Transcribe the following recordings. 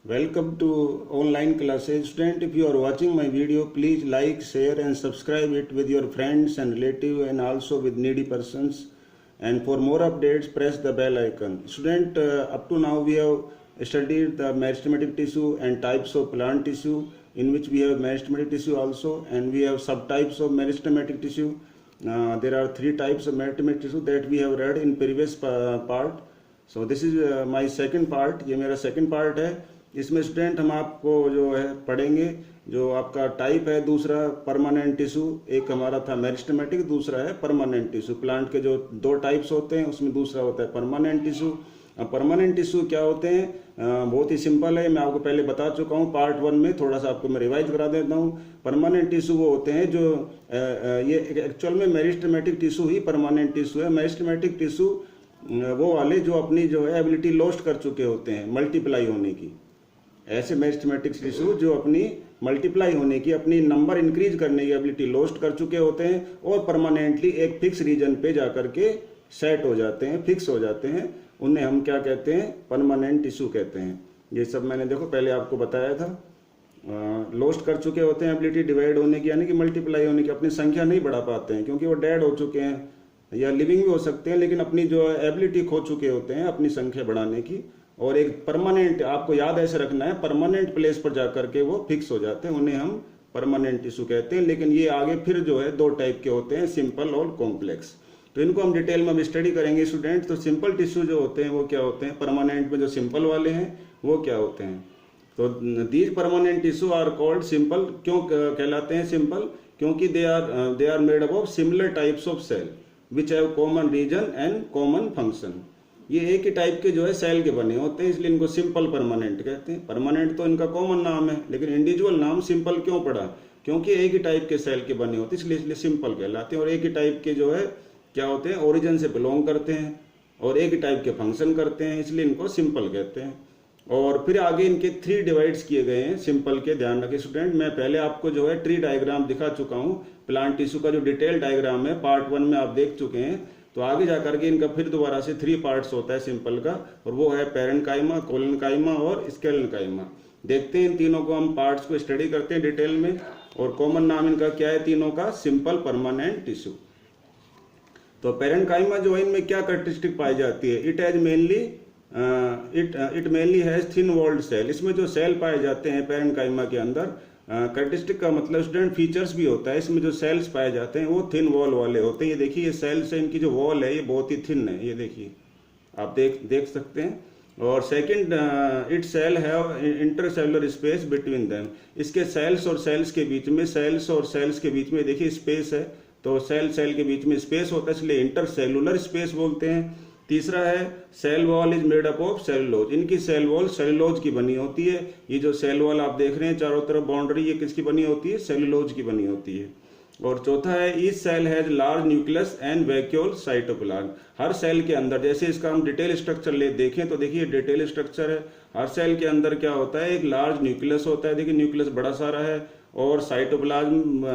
Welcome to online classes. Student, if you are watching my video, please like, share and subscribe it with your friends and relative and also with needy persons. And for more updates, press the bell icon. Student, up to now we have studied the meristematic tissue and types of plant tissue, in which we have meristematic tissue also, and we have subtypes of meristematic tissue. There are three types of meristematic tissue that we have read in previous part. So this is my second part. ये मेरा second part है. इसमें student हम आपको जो है पढ़ेंगे जो आपका टाइप है दूसरा परमानेंट टिश्यू, एक हमारा था मेरिस्टेमेटिक, दूसरा है परमानेंट टिश्यू। प्लांट के जो दो टाइप्स होते हैं उसमें दूसरा होता है परमानेंट टिश्यू। अब परमानेंट टिश्यू क्या होते हैं, बहुत ही सिंपल है, मैं आपको पहले बता चुका हूँ पार्ट 1 में, थोड़ा सा आपको मैं रिवाइज करा देता हूँ। परमानेंट टिश्यू वो होते हैं जो ये एक्चुअल में मेरिस्टेमेटिक टिश्यू ही परमानेंट टिश्यू है। मेरिस्टेमेटिक टिश्यू वो वाले जो अपनी जो है एबिलिटी लॉस्ट कर चुके होते हैं मल्टीप्लाई होने की, ऐसे मेरिस्टेमेटिक टिश्यू जो अपनी मल्टीप्लाई होने की, अपनी नंबर इंक्रीज करने की एबिलिटी लॉस्ट कर चुके होते हैं और परमानेंटली एक फिक्स रीजन पे जाकर के सेट हो जाते हैं, फिक्स हो जाते हैं, उन्हें हम क्या कहते हैं, परमानेंट टिश्यू कहते हैं। ये सब मैंने देखो पहले आपको बताया था। लॉस्ट कर चुके होते हैं एबिलिटी डिवाइड होने की, यानी कि मल्टीप्लाई होने की, अपनी संख्या नहीं बढ़ा पाते हैं क्योंकि वो डेड हो चुके हैं या लिविंग भी हो सकते हैं, लेकिन अपनी जो एबिलिटी खो चुके होते हैं अपनी संख्या बढ़ाने की। और एक परमानेंट, आपको याद ऐसे रखना है, परमानेंट प्लेस पर जाकर के वो फिक्स हो जाते हैं, उन्हें हम परमानेंट टिश्यू कहते हैं। लेकिन ये आगे फिर जो है दो टाइप के होते हैं, सिंपल और कॉम्प्लेक्स, तो इनको हम डिटेल में स्टडी करेंगे स्टूडेंट। तो सिंपल टिश्यू जो होते हैं वो क्या होते हैं, परमानेंट में जो सिंपल वाले हैं वो क्या होते हैं। तो these permanent tissue are called simple. क्यों कहलाते हैं सिंपल, क्योंकि they are made up of similar types of cell which have common region and common function. ये एक ही टाइप के जो है सेल के बने होते हैं, इसलिए इनको सिंपल परमानेंट कहते हैं। परमानेंट तो इनका कॉमन नाम है, लेकिन इंडिविजुअल नाम सिंपल क्यों पड़ा, क्योंकि एक ही टाइप के सेल के बने होते हैं, इसलिए सिंपल कहलाते हैं। और एक ही टाइप के जो है क्या होते हैं, ओरिजिन से बिलोंग करते हैं और एक ही टाइप के फंक्शन करते हैं, इसलिए इनको सिंपल कहते हैं। और फिर आगे इनके 3 डिवाइड्स किए गए हैं सिंपल के, ध्यान रखें स्टूडेंट। मैं पहले आपको जो है ट्री डायग्राम दिखा चुका हूँ, प्लांट टिश्यू का जो डिटेल डायग्राम है पार्ट 1 में आप देख चुके हैं। तो आगे जाकर के इनका फिर दोबारा से 3 पार्ट्स होता है सिंपल का, और वो है पैरेन्काइमा, कोलेनकाइमा और स्केलेनकाइमा। देखते हैं इन तीनों को, हम पार्ट्स को स्टडी करते हैं डिटेल में। और कॉमन नाम इनका क्या है तीनों का, सिंपल परमानेंट टिश्यू। तो पैरेन्काइमा जो है इनमें क्या कैरेक्टरिस्टिक पाई जाती है, it mainly has thin walled cell. इसमें जो सेल पाए जाते हैं पैरेन्काइमा के अंदर, कैरेक्टरिस्टिक का मतलब स्टूडेंट फीचर्स भी होता है, इसमें जो सेल्स पाए जाते हैं वो थिन वॉल वाले होते हैं। ये देखिए ये सेल्स है, इनकी जो वॉल है ये बहुत ही थिन है, ये देखिए आप देख सकते हैं। और second, it cell have intercellular space between them. इसके सेल्स और सेल्स के बीच में, सेल्स और सेल्स के बीच में देखिए स्पेस है, तो सेल के बीच में स्पेस होता है, इसलिए इंटरसेलुलर स्पेस बोलते हैं। तीसरा है cell wall is made up of cellulose. इनकी सेल वॉल सेलुलोज की बनी होती है। ये जो सेल वॉल आप देख रहे हैं चारों तरफ बाउंड्री, ये किसकी बनी होती है, सेलुलोज की बनी होती है। और चौथा है each cell has large nucleus and vacuole cytoplasm. हर सेल के अंदर, जैसे इसका हम डिटेल स्ट्रक्चर देखें तो देखिए डिटेल स्ट्रक्चर है, हर सेल के अंदर क्या होता है, एक लार्ज न्यूक्लियस होता है, देखिए न्यूक्लियस बड़ा सारा है, और साइटोप्लाज्म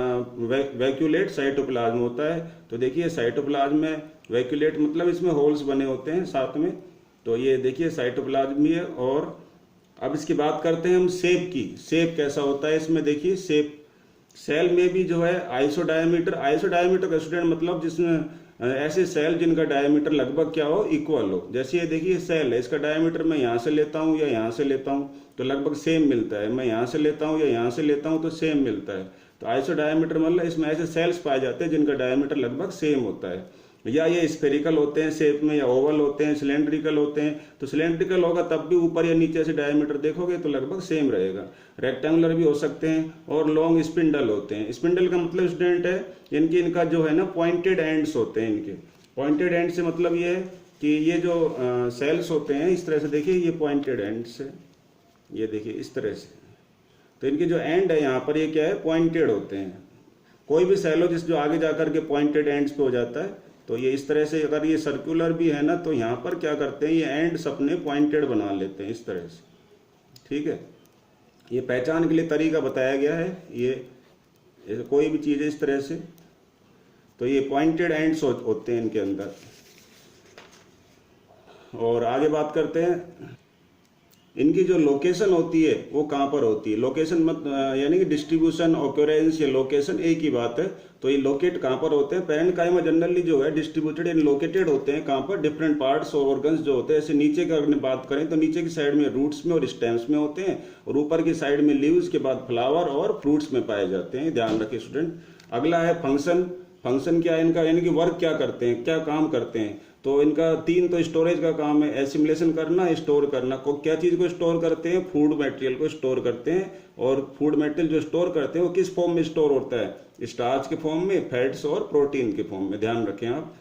वैक्यूलेट साइटोप्लाज्म होता है। तो देखिए साइटोप्लाज्म में वैक्यूलेट मतलब इसमें होल्स बने होते हैं साथ में, तो ये देखिए साइटोप्लाज्म भी है। और अब इसकी बात करते हैं हम शेप की, शेप कैसा होता है इसमें, देखिए शेप सेल में भी जो है आइसोडायमीटर का स्टूडेंट मतलब जिसमें ऐसे सेल जिनका डायमीटर लगभग क्या हो, इक्वल हो। जैसे ये देखिए सेल है, इसका डायमीटर मैं यहाँ से लेता हूँ या यहाँ से लेता हूँ तो लगभग सेम मिलता है, मैं यहाँ से लेता हूँ या यहाँ से लेता हूँ तो सेम मिलता है। तो आइसोडायमीटर मतलब इसमें ऐसे सेल्स पाए जाते हैं जिनका डायमीटर लगभग सेम होता है। या ये स्फेरिकल होते हैं शेप में, या ओवल होते हैं, सिलेंड्रिकल होते हैं। तो सिलेंड्रिकल होगा तब भी ऊपर या नीचे से डायमीटर देखोगे तो लगभग सेम रहेगा। रेक्टेंगुलर भी हो सकते हैं, और लॉन्ग स्पिंडल होते हैं। स्पिंडल का मतलब स्टूडेंट है इनका जो है ना पॉइंटेड एंड्स होते हैं। इनके पॉइंटेड एंड से मतलब ये है कि ये जो सेल्स होते हैं इस तरह से, देखिए ये पॉइंटेड एंड्स है, ये देखिए इस तरह से। तो इनके जो एंड है यहाँ पर ये क्या है, पॉइंटेड होते हैं। कोई भी सेल हो जिस जो आगे जाकर के पॉइंटेड एंड्स पे हो जाता है, तो ये इस तरह से, अगर ये सर्कुलर भी है ना तो यहाँ पर क्या करते हैं, ये एंड्स अपने पॉइंटेड बना लेते हैं इस तरह से, ठीक है। ये पहचान के लिए तरीका बताया गया है, ये कोई भी चीज़ है इस तरह से, तो ये पॉइंटेड एंड्स होते हैं इनके अंदर। और आगे बात करते हैं इनकी जो लोकेशन होती है वो कहाँ पर होती है, लोकेशन मत यानी कि डिस्ट्रीब्यूशन, ऑक्यूरेंस या लोकेशन एक ही बात है। तो ये लोकेट कहाँ पर होते हैं, पैरेन्काइमा जनरली जो है डिस्ट्रीब्यूटेड एंड लोकेटेड होते हैं कहाँ पर, डिफरेंट पार्ट्स और ऑर्गन्स जो होते हैं। ऐसे नीचे का अगर बात करें तो नीचे की साइड में रूट्स में और स्टेम्स में होते हैं, और ऊपर की साइड में लीव्स के बाद फ्लावर और फ्रूट्स में पाए जाते हैं। ध्यान रखिए स्टूडेंट। अगला है फंक्शन। फंक्शन क्या है इनका, यानी कि वर्क क्या करते हैं, क्या काम करते हैं। तो इनका 3 तो स्टोरेज का काम है, एसिमुलेशन करना, स्टोर करना। को क्या चीज़ को स्टोर करते हैं, फूड मटेरियल को स्टोर करते हैं। और फूड मटेरियल जो स्टोर करते हैं वो किस फॉर्म में स्टोर होता है, स्टार्च के फॉर्म में, फैट्स और प्रोटीन के फॉर्म में। ध्यान रखें आप।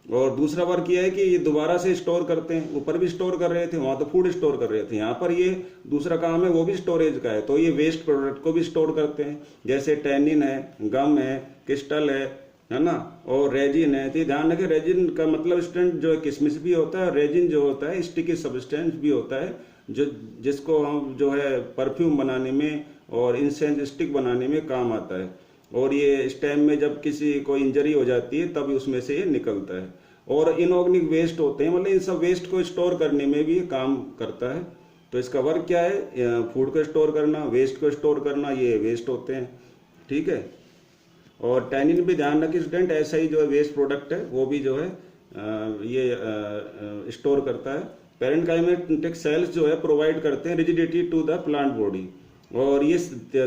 और दूसरा वर्क ये है कि ये दोबारा से स्टोर करते हैं। ऊपर भी स्टोर कर रहे थे, वहाँ तो फूड स्टोर कर रहे थे, यहाँ पर ये दूसरा काम है वो भी स्टोरेज का है। तो ये वेस्ट प्रोडक्ट को भी स्टोर करते हैं, जैसे टैनिन है, गम है, क्रिस्टल है ना, और रेजिन है। तो ध्यान रखें, रेजिन का मतलब स्टूडेंट जो है किशमिश भी होता है, रेजिन जो होता है स्टिकी सब्सटेंस भी होता है, जो जिसको हम जो है परफ्यूम बनाने में और इंसेंस स्टिक बनाने में काम आता है। और ये स्टेम में जब किसी को इंजरी हो जाती है तब उसमें से ये निकलता है। और इनऑर्गेनिक वेस्ट होते हैं, मतलब इन सब वेस्ट को स्टोर करने में भी काम करता है। तो इसका वर्क क्या है, फूड को स्टोर करना, वेस्ट को स्टोर करना, ये वेस्ट होते हैं। ठीक है। और टैनिन भी ध्यान रखिए स्टूडेंट, ऐसा ही जो है वेस्ट प्रोडक्ट है वो भी जो है ये स्टोर करता है। पैरेन्काइमेटिक सेल्स जो है प्रोवाइड करते हैं rigidity to the plant body. और ये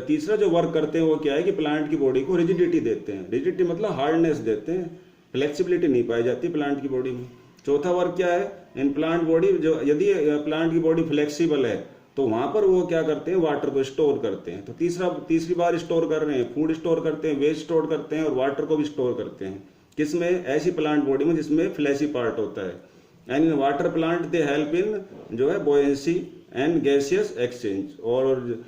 तीसरा जो वर्क करते हैं वो क्या है कि प्लांट की बॉडी को रिजिडिटी देते हैं। रिजिडिटी मतलब हार्डनेस देते हैं, फ्लेक्सिबिलिटी नहीं पाई जाती प्लांट की बॉडी में। चौथा वर्क क्या है, इन प्लांट बॉडी जो यदि प्लांट की बॉडी फ्लेक्सिबल है तो वहां पर वो क्या करते हैं, वाटर को स्टोर करते हैं। तो तीसरी बार स्टोर कर रहे हैं, फूड स्टोर करते हैं, वेस्ट स्टोर करते हैं और वाटर को भी स्टोर करते हैं। किसमें, ऐसी प्लांट बॉडी में जिसमें फ्लैशी पार्ट होता है। And in water plant they help in जो है बोयेंसी एंड गैसियस एक्सचेंज। और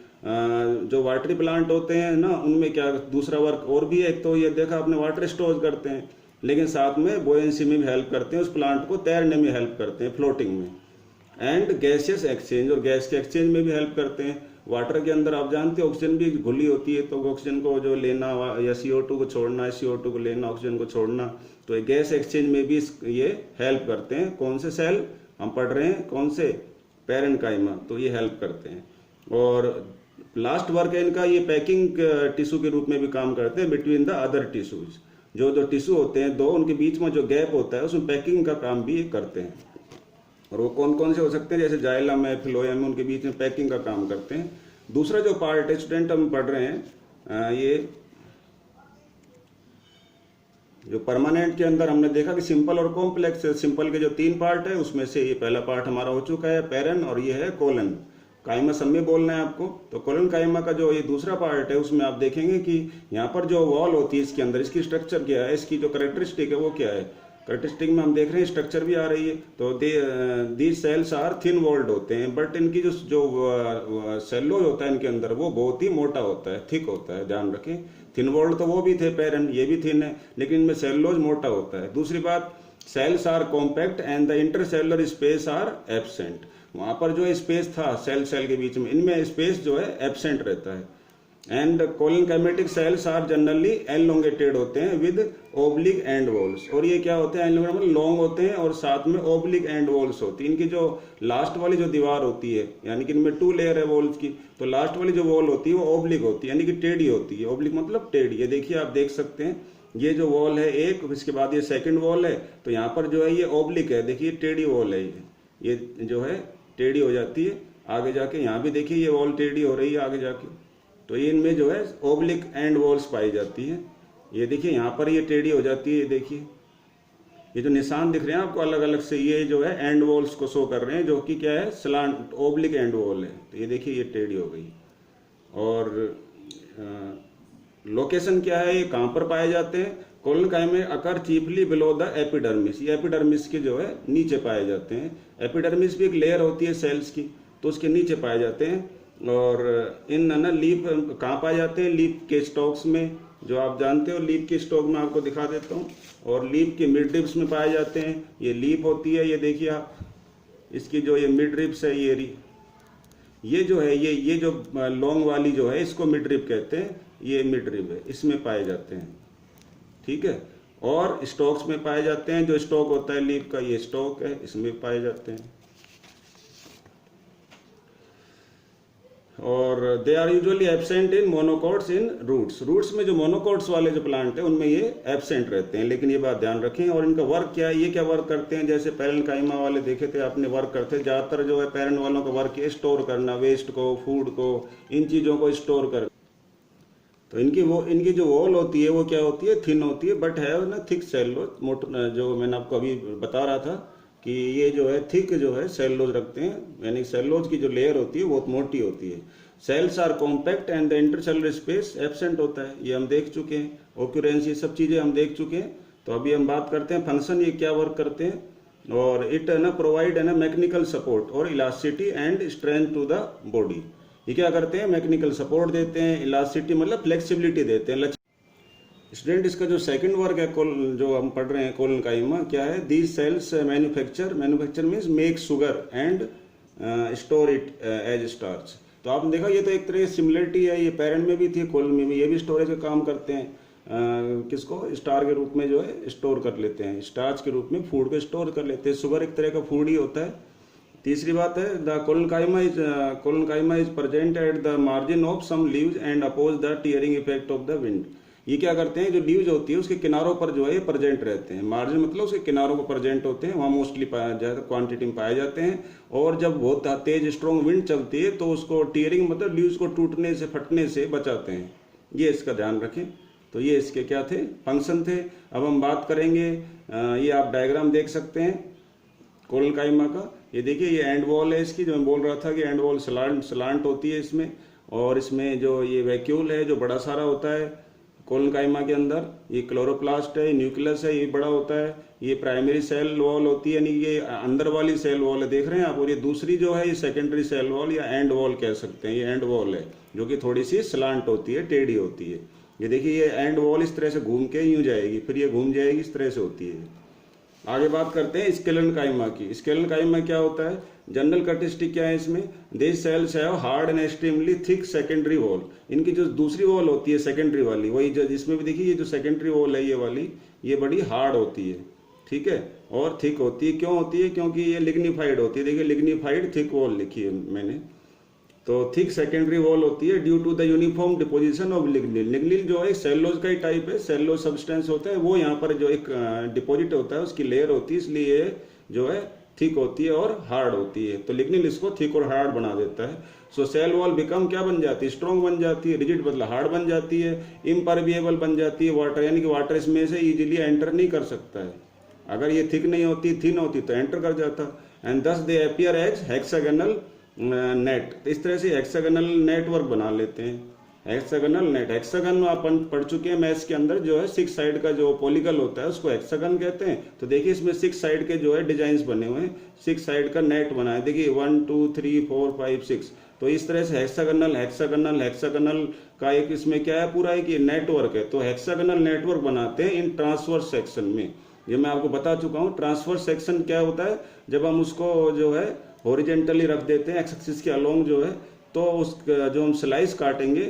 जो वाटरी प्लांट होते हैं ना, उनमें क्या दूसरा वर्क और भी है। एक तो ये देखा आपने, वाटर स्टोर करते हैं, लेकिन साथ में बोयेंसी में भी हेल्प करते हैं, उस प्लांट को तैरने में हेल्प करते हैं, फ्लोटिंग में। एंड गैसियस एक्सचेंज, और गैस के एक्सचेंज में भी हेल्प करते हैं। वाटर के अंदर आप जानते हैं ऑक्सीजन भी घुली होती है, तो ऑक्सीजन को जो लेना या CO2 को छोड़ना, CO2 को लेना, ऑक्सीजन को छोड़ना, तो गैस एक्सचेंज में भी ये हेल्प करते हैं। कौन से सेल हम पढ़ रहे हैं, कौन से, पैरेन्काइमा, तो ये हेल्प करते हैं। और लास्ट वर्क है इनका, ये पैकिंग टिश्यू के रूप में भी काम करते हैं बिटवीन द अदर टिश्यूज। जो टिश्यू होते हैं दो, उनके बीच में जो गैप होता है उसमें पैकिंग का काम भी करते हैं। और वो कौन कौन से हो सकते हैं, जैसे जाइलम है, फ्लोएम है, उनके बीच में पैकिंग का काम करते हैं। दूसरा जो पार्ट है स्टूडेंट हम पढ़ रहे हैं, ये जो परमानेंट के अंदर हमने देखा कि सिंपल और कॉम्प्लेक्स। सिंपल के जो 3 पार्ट है उसमें से ये पहला पार्ट हमारा हो चुका है, पैरन, और ये है कोलन काइमा। सब में बोलना है आपको। तो कोलन काइमा का जो ये दूसरा पार्ट है उसमें आप देखेंगे कि यहाँ पर जो वॉल होती है इसके अंदर, इसकी स्ट्रक्चर क्या है, इसकी जो करेक्टरिस्टिक है वो क्या है। करेक्टरिस्टिक में हम देख रहे हैं स्ट्रक्चर भी आ रही है। तो these cells are thin walled होते हैं, बट इनकी जो सेलोज होता है इनके अंदर वो बहुत ही मोटा होता है, थिक होता है। ध्यान रखें, थिन वॉल्ड तो वो भी थे पैरन, ये भी थिन है, लेकिन इनमें सेलोज मोटा होता है। दूसरी बात, cells are compact and the intercellular space are absent. वहां पर जो स्पेस था सेल के बीच में, इनमें स्पेस जो है एब्सेंट रहता है। And collenchymatous cells are generally elongated होते हैं विद ओब्लिक एंड वॉल्स। और ये क्या होते हैं, एलोंगेटेड मतलब लॉन्ग होते हैं और साथ में ओब्लिक एंड वॉल्स होती है। इनकी जो लास्ट वाली जो दीवार होती है, यानी कि इनमें 2 लेयर है वॉल्स की, तो लास्ट वाली जो वॉल होती है वो ओब्लिक होती है, यानी कि टेढ़ी होती है। ओब्लिक मतलब टेढ़ी। ये देखिए, आप देख सकते हैं, ये जो वॉल है एक, इसके बाद ये सेकंड वॉल है, तो यहाँ पर जो है ये ओब्लिक है, देखिए टेढ़ी वॉल है, ये जो है टेढ़ी हो जाती है आगे जाके। यहाँ भी देखिए ये वॉल टेढ़ी हो रही है आगे जाके। तो ये इनमें जो है ओब्लिक एंड वॉल्स पाई जाती है। ये देखिए यहाँ पर ये टेढ़ी हो जाती है, ये देखिए ये जो निशान दिख रहे हैं आपको अलग अलग से, ये जो है एंड वॉल्स को शो कर रहे हैं, जो कि क्या है, स्लांट ओब्लिक एंड वॉल है। तो ये देखिए ये टेढ़ी हो गई। और लोकेशन क्या है, ये कहाँ पर पाए जाते हैं, कोलिनकाइमा अकर चीफली बिलो द एपिडर्मिस। ये एपिडर्मिस के जो है नीचे पाए जाते हैं। एपिडर्मिस भी एक लेयर होती है सेल्स की, तो उसके नीचे पाए जाते हैं। और इन ना लीफ कहाँ पाए जाते हैं, लीफ के स्टॉक्स में, जो आप जानते हो लीफ के स्टॉक में आपको दिखा देता हूँ। और लीफ के मिड रिब्स में पाए जाते हैं। ये लीफ होती है, ये देखिए आप, इसकी जो ये मिड रिब्स है, ये जो है ये जो लॉन्ग वाली जो है इसको मिड रिब कहते हैं, ये मिड रिब है, इसमें पाए जाते हैं। ठीक है। और स्टॉक्स में पाए जाते हैं, जो स्टॉक होता है लीफ का, ये स्टॉक है, इसमें पाए जाते हैं। और they are usually absent in monocots in roots. Roots में जो मोनोकॉट्स वाले जो प्लांट है उनमें ये एब्सेंट रहते हैं, लेकिन ये बात ध्यान रखें। और इनका वर्क क्या है, ये क्या वर्क करते हैं, जैसे पैरेन्काइमा वाले देखे थे आपने वर्क करते हैं, ज़्यादातर जो है पेरेंट वालों का वर्क है स्टोर करना, वेस्ट को, फूड को, इन चीज़ों को स्टोर कर। तो इनकी जो वॉल होती है वो क्या होती है, थिन होती है, बट है ना थिक सेलुलोज। मोटा जो मैंने आपको अभी बता रहा था कि ये जो है थिक जो है सेलुलोज रखते हैं, यानी सेलुलोज की जो लेयर होती है बहुत मोटी होती है। Cells are compact and the intercellular space absent होता है, ये हम देख चुके हैं। ऑक्यूरेंस ये सब चीज़ें हम देख चुके हैं। तो अभी हम बात करते हैं फंक्शन, ये क्या वर्क करते हैं। और इट है ना प्रोवाइड है ना मैकेनिकल सपोर्ट और elasticity and strength to the body. ये क्या करते हैं, मैकेनिकल सपोर्ट देते हैं, इलास्टिसिटी मतलब फ्लेक्सिबिलिटी देते हैं। स्टूडेंट इसका जो सेकंड वर्क है जो हम पढ़ रहे हैं कोलेनकाइमा क्या है, these cells manufacture means make sugar and store it as starch. तो आपने देखा ये तो एक तरह की सिमिलरिटी है, ये पेरेंट में भी थी, कोलन में भी, ये भी स्टोरेज का काम करते हैं। किसको स्टार के रूप में जो है स्टोर कर लेते हैं, स्टार्च के रूप में फूड को स्टोर कर लेते हैं। शुगर एक तरह का फूड ही होता है। तीसरी बात है the collenchyma is present at the margin of some leaves and oppose the tearing effect of the wind. ये क्या करते हैं, जो लीव्स होती है उसके किनारों पर जो है प्रेजेंट रहते हैं। मार्जिन मतलब उसके किनारों पर प्रेजेंट होते हैं, वहाँ मोस्टली पाया जाता है, क्वांटिटी में पाए जाते हैं। और जब बहुत तेज स्ट्रॉन्ग विंड चलती है तो उसको टीयरिंग मतलब लीव्स को टूटने से, फटने से बचाते हैं। ये इसका ध्यान रखें। तो ये इसके क्या थे, फंक्शन थे। अब हम बात करेंगे, ये आप डायग्राम देख सकते हैं कोलेनकाइमा का। ये देखिए ये एंड वॉल है इसकी, जो मैं बोल रहा था कि एंड वॉल सलांट होती है इसमें। और इसमें जो ये वैक्यूल है जो बड़ा सारा होता है कोलेनकाइमा के अंदर, ये क्लोरोप्लास्ट है, न्यूक्लियस है, ये बड़ा होता है। ये प्राइमरी सेल वॉल होती है, यानी ये अंदर वाली सेल वॉल है, देख रहे हैं आप। और ये दूसरी जो है ये सेकेंडरी सेल वॉल या एंड वॉल कह सकते हैं, ये एंड वॉल है जो कि थोड़ी सी स्लांट होती है, टेढ़ी होती है। ये देखिए ये एंड वॉल इस तरह से घूम के यूं जाएगी, फिर ये घूम जाएगी, इस तरह से होती है। आगे बात करते हैं स्केलेनकाइमा की। स्केलेनकाइमा क्या होता है, जनरल कैरेक्टरिस्टिक क्या है इसमें, this cells have hard and extremely thick secondary wall. इनकी जो दूसरी वॉल होती है सेकेंडरी वाली, वही जो जिसमें भी देखिए ये जो सेकेंडरी वॉल है ये वाली, ये बड़ी हार्ड होती है, ठीक है, और थिक होती है। क्यों होती है, क्योंकि ये लिग्निफाइड होती है। देखिए लिग्निफाइड थिक वॉल लिखी है मैंने। तो थिक सेकेंडरी वॉल होती है due to the uniform deposition of lignin. Lignin जो है सेलुलोज का ही टाइप है, सेलुलोज सब्सटेंस होता है, वो यहाँ पर जो एक डिपोजिट होता है उसकी लेयर होती है, इसलिए जो है थिक होती है और हार्ड होती है। तो लिग्निन इसको थिक और हार्ड बना देता है। सो सेल वॉल बिकम क्या बन जाती है, स्ट्रॉन्ग बन जाती है, रिजिड मतलब हार्ड बन जाती है, इम्परविएबल बन जाती है वाटर, यानी कि वाटर इसमें से इजीली एंटर नहीं कर सकता है। अगर ये थिक नहीं होती, थिन होती तो एंटर कर जाता। And thus they appear as hexagonal net. तो इस तरह से हेक्सागोनल नेटवर्क बना लेते हैं। हेक्सागोनल नेट, हेक्सागन अपन पढ़ चुके हैं मैथ्स के अंदर, जो है 6 साइड का जो पॉलीगन होता है उसको हेक्सागन कहते हैं। तो देखिए इसमें 6 साइड के जो है डिजाइन बने हुए हैं, 6 साइड का नेट बना है। देखिए 1 2 3 4 5 6। तो इस तरह से हेक्सागोनल का एक इसमें क्या है, पूरा एक ये नेटवर्क है। तो हेक्सागोनल नेटवर्क बनाते हैं इन ट्रांसवर्स सेक्शन में। ये मैं आपको बता चुका हूँ। ट्रांसवर्स सेक्शन क्या होता है, जब हम उसको जो है हॉरिजेंटली रख देते हैं एक्स एक्सिस के अलोंग जो है, तो उस जो हम स्लाइस काटेंगे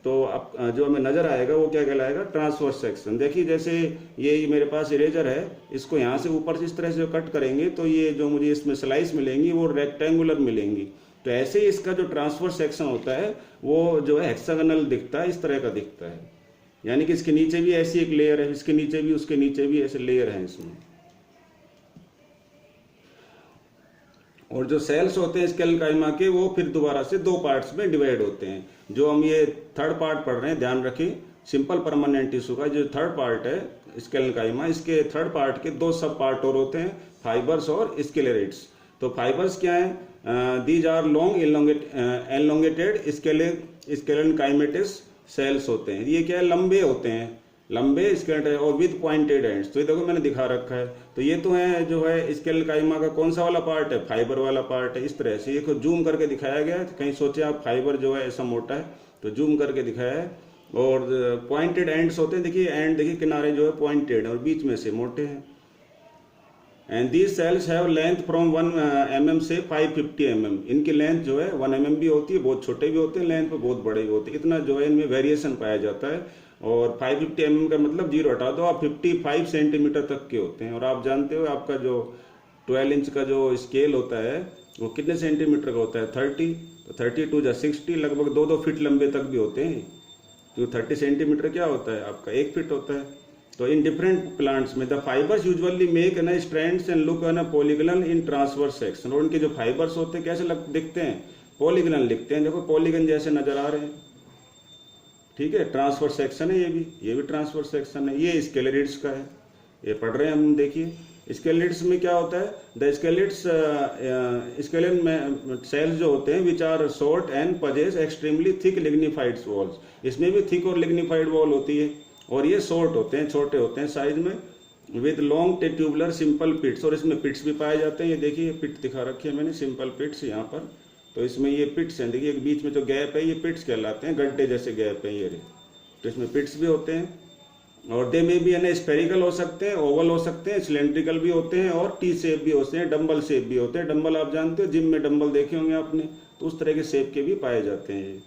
तो अब जो हमें नजर आएगा वो क्या कहलाएगा, ट्रांसवर्स सेक्शन। देखिए जैसे ये मेरे पास इरेजर है, इसको यहाँ से ऊपर से इस तरह से कट करेंगे तो ये जो मुझे इसमें स्लाइस मिलेंगी वो रेक्टेंगुलर मिलेंगी। तो ऐसे ही इसका जो ट्रांसवर्स सेक्शन होता है वो जो है हेक्सागोनल दिखता है, इस तरह का दिखता है। यानी कि इसके नीचे भी ऐसी एक लेयर है, इसके नीचे भी, उसके नीचे भी ऐसे लेयर है इसमें। और जो सेल्स होते हैं स्केलेनकाइमा के, वो फिर दोबारा से 2 पार्ट्स में डिवाइड होते हैं। जो हम ये थर्ड पार्ट पढ़ रहे हैं, ध्यान रखें, सिंपल परमानेंट टिश्यू का जो थर्ड पार्ट है स्केलेनकाइमा, इसके थर्ड पार्ट के 2 सब पार्ट और होते हैं, फाइबर्स और स्केलेरेट्स। तो फाइबर्स क्या है, these are long elongated sclerenchymatous cells होते हैं। ये क्या है, लंबे होते हैं, लंबे स्केलेटन और विद पॉइंटेड एंड्स। तो ये देखो मैंने दिखा रखा है। तो ये तो है जो है स्केलेनकाइमा का कौन सा वाला पार्ट है, फाइबर वाला पार्ट है। इस तरह से ये जूम करके दिखाया गया है, कहीं सोचे आप फाइबर जो है ऐसा मोटा है, तो जूम करके दिखाया है। और पॉइंटेड एंड्स होते हैं, देखिए एंड देखिए किनारे जो है पॉइंटेड और बीच में से मोटे हैं। And these cells have length from 1 mm से 550 mm। इनकी लेंथ जो है 1 mm भी होती है, बहुत छोटे भी होते हैं, लेंथ पे बहुत बड़े भी होते हैं। इतना जो है इनमें वेरिएशन पाया जाता है। और 550 mm का मतलब 0 हटा दो आप, 55 सेंटीमीटर तक के होते हैं। और आप जानते हो आपका जो 12 इंच का जो स्केल होता है वो कितने सेंटीमीटर का होता है? 30, तो 32 जा 60, लगभग 2-2 फीट लंबे तक भी होते हैं। तो 30 सेंटीमीटर क्या होता है आपका? 1 फीट होता है। तो इन डिफरेंट प्लांट्स में द फाइबर्स यूजुअली मेक ना स्ट्रैंड्स एंड लुक ना पॉलीगनल इन ट्रांसवर्स सेक्शन। और उनके जो फाइबर्स होते हैं कैसे दिखते हैं? पॉलीगनल दिखते हैं। देखो पॉलीगन जैसे नजर आ रहे हैं, ठीक है। ट्रांसफर सेक्शन है ये भी ट्रांसफर सेक्शन है। ये स्केलेरिड्स का है, ये पढ़ रहे हैं हम। देखिए स्केलेरिड्स में क्या होता है? द स्केलेट्स स्केलेन में सेल्स जो होते हैं which are short and possess extremely thick lignified walls. इसमें भी थिक और लिग्निफाइड वॉल होती है, और ये शॉर्ट होते हैं, छोटे होते हैं साइज में, विद लॉन्ग ट्यूबुलर सिंपल पिट्स। और इसमें पिट्स भी पाए जाते हैं। ये देखिए पिट दिखा रखी है मैंने, सिंपल पिट्स यहाँ पर। तो इसमें ये पिट्स हैं, देखिए बीच में जो गैप है ये पिट्स कहलाते हैं, गड्ढे जैसे गैप है ये। तो इसमें पिट्स भी होते हैं। और दे में भी है ना स्पेरिकल हो सकते हैं, ओवल हो सकते हैं, सिलेंड्रिकल भी होते हैं, और टी शेप भी होते हैं, डंबल शेप भी होते हैं। डंबल आप जानते हो, जिम में डंबल देखे होंगे आपने, तो उस तरह के शेप के भी पाए जाते हैं ये।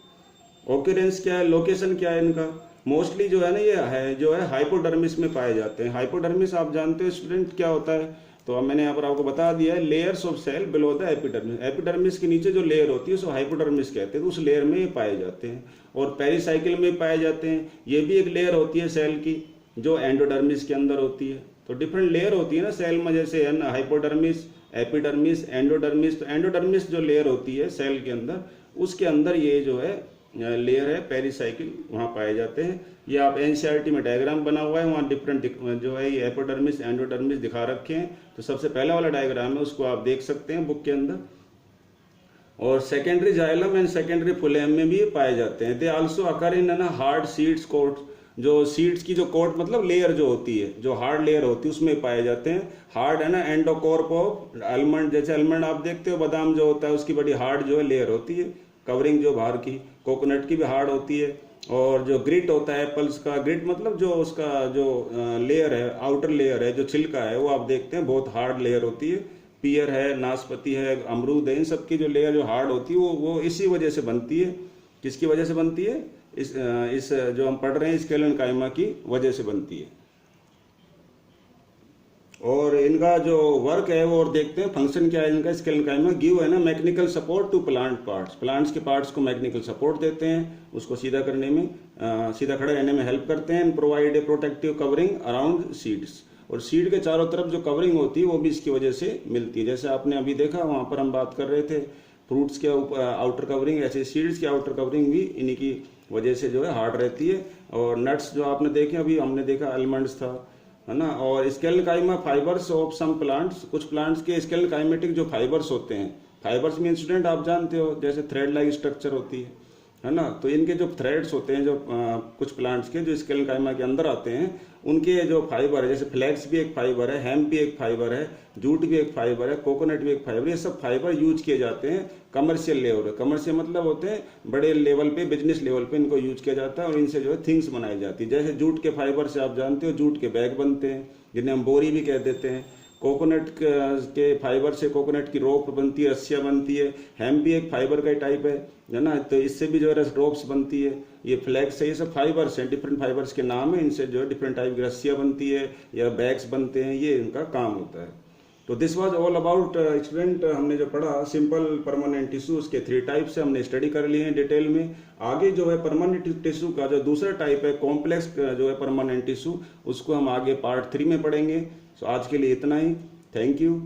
ऑक्यूरेंस क्या है, लोकेशन क्या है इनका? मोस्टली जो है ना ये है जो है हाइपोडर्मिस में पाए जाते हैं। हाइपोडर्मिस आप जानते हो स्टूडेंट क्या होता है? तो अब मैंने यहाँ पर आपको बता दिया है, layers of cell below the epidermis. Epidermis के नीचे जो लेयर होती है उसको हाइपोडर्मिस कहते हैं। तो उस लेयर में ये पाए जाते हैं। और पेरिसाइकिल में पाए जाते हैं। ये भी एक लेयर होती है सेल की, जो एंडोडर्मिस के अंदर होती है। तो डिफरेंट लेयर होती है ना सेल में, जैसे है ना हाइपोडर्मिस, एपिडर्मिस, एंडोडर्मिस। तो एंडोडर्मिस जो लेयर होती है सेल के अंदर, उसके अंदर ये जो है लेयर है पेरिसाइकिल, वहाँ पाए जाते हैं। ये आप एनसीईआरटी में डायग्राम बना हुआ है, वहाँ डिफरेंट जो है ये एपिडर्मिस, एंडोडर्मिस दिखा रखे हैं। तो सबसे पहला वाला डायग्राम है, उसको आप देख सकते हैं बुक के अंदर। और सेकेंडरी जाइलम एंड सेकेंडरी फुलेम में भी पाए जाते हैं। दे आल्सो अकर इन ना हार्ड सीड्स कोट। जो सीड्स की जो कोट मतलब लेयर जो होती है, जो हार्ड लेयर होती है, उसमें पाए जाते हैं। हार्ड है ना एंडोकॉर्प ऑफ आलमंड, जैसे आलमंड आप देखते हो बादाम जो होता है उसकी बड़ी हार्ड जो है लेयर होती है, कवरिंग जो बाहर की। कोकोनट की भी हार्ड होती है। और जो ग्रिट होता है एप्पल्स का, ग्रिट मतलब जो उसका जो लेयर है, आउटर लेयर है, जो छिलका है, वो आप देखते हैं बहुत हार्ड लेयर होती है। पियर है, नाशपाती है, अमरूद है, इन सब की जो लेयर जो हार्ड होती है वो इसी वजह से बनती है। किसकी वजह से बनती है? इस जो हम पढ़ रहे हैं स्केलेनकाइमा की वजह से बनती है। और इनका जो वर्क है वो और देखते हैं फंक्शन क्या है इनका। स्केलेनकाइमा गिव है ना mechanical support to plant parts. Plants के पार्ट्स को मैकेनिकल सपोर्ट देते हैं, उसको सीधा करने में, सीधा खड़े रहने में हेल्प करते हैं। Provide a protective covering around seeds. और सीड के चारों तरफ जो कवरिंग होती है वो भी इसकी वजह से मिलती है। जैसे आपने अभी देखा वहाँ पर हम बात कर रहे थे फ्रूट्स के आउटर कवरिंग, ऐसे सीड्स की आउटर कवरिंग भी इन्हीं की वजह से जो है हार्ड रहती है। और नट्स जो आपने देखे, अभी हमने देखा आलमंड्स था, है ना। और स्केलेनकाइमा फाइबर्स ऑफ सम प्लांट्स, कुछ प्लांट्स के स्केलेनकाइमेटिक जो फाइबर्स होते हैं। फाइबर्स में स्टूडेंट आप जानते हो जैसे थ्रेड लाइक स्ट्रक्चर होती है ना। तो इनके जो थ्रेड्स होते हैं, जो कुछ प्लांट्स के जो स्केलेनकाइमा के अंदर आते हैं, उनके जो फाइबर है, जैसे फ्लैक्स भी एक फाइबर है, हेम्प भी एक फाइबर है, जूट भी एक फाइबर है, कोकोनट भी एक फाइबर है। ये सब फाइबर यूज किए जाते हैं कमर्शियल लेवल पे। कमर्शियल मतलब होते हैं बड़े लेवल पे, बिजनेस लेवल पे इनको यूज किया जाता है। और इनसे जो है थिंग्स बनाई जाती है। जैसे जूट के फाइबर से आप जानते हो जूट के बैग बनते हैं, जिन्हें हम बोरी भी कह देते हैं। कोकोनट के फाइबर से कोकोनट की रोप बनती है, रस्सियाँ बनती है। हेम्प भी एक फाइबर का टाइप है ना। तो इससे भी जो है रोप्स बनती है। ये फ्लैक्स है, ये सब फाइबर्स हैं, डिफरेंट फाइबर्स के नाम है। इनसे जो है डिफरेंट टाइप की रस्सियाँ बनती है या बैग्स बनते हैं, ये इनका काम होता है। तो this was all about student, हमने जो पढ़ा सिंपल परमानेंट टिश्यू, उसके 3 टाइप्स से हमने स्टडी कर लिए हैं डिटेल में। आगे जो है परमानेंट टिश्यू का जो दूसरा टाइप है कॉम्प्लेक्स जो है परमानेंट टिश्यू, उसको हम आगे पार्ट 3 में पढ़ेंगे। सो आज के लिए इतना ही। Thank you.